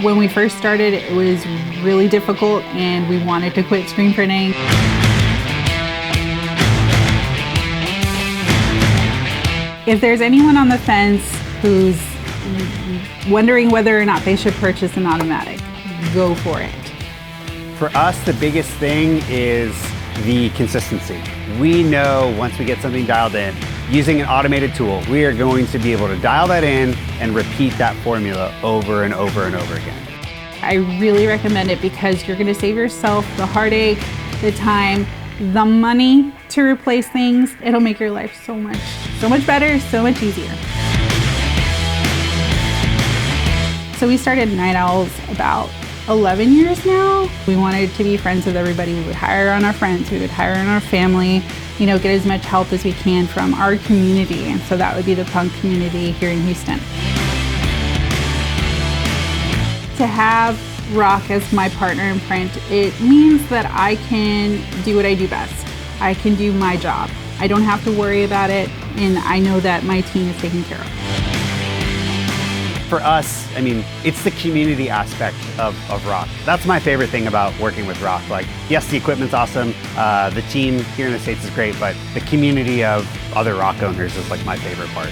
When we first started, it was really difficult and we wanted to quit screen printing. If there's anyone on the fence who's wondering whether or not they should purchase an automatic, go for it. For us, the biggest thing is the consistency. We know once we get something dialed in, using an automated tool, we are going to be able to dial that in and repeat that formula over and over and over again. I really recommend it because you're going to save yourself the heartache, the time, the money to replace things. It'll make your life so much better, so much easier. So we started Night Owls about 11 years now. We wanted to be friends with everybody. We would hire on our friends, we would hire on our family, you know, get as much help as we can from our community. And so that would be the punk community here in Houston. To have ROQ as my partner in print, it means that I can do what I do best. I can do my job. I don't have to worry about it, and I know that my team is taken care of. For us, I mean, it's the community aspect of ROQ. That's my favorite thing about working with ROQ. Like, yes, the equipment's awesome, the team here in the States is great, but the community of other ROQ owners is like my favorite part.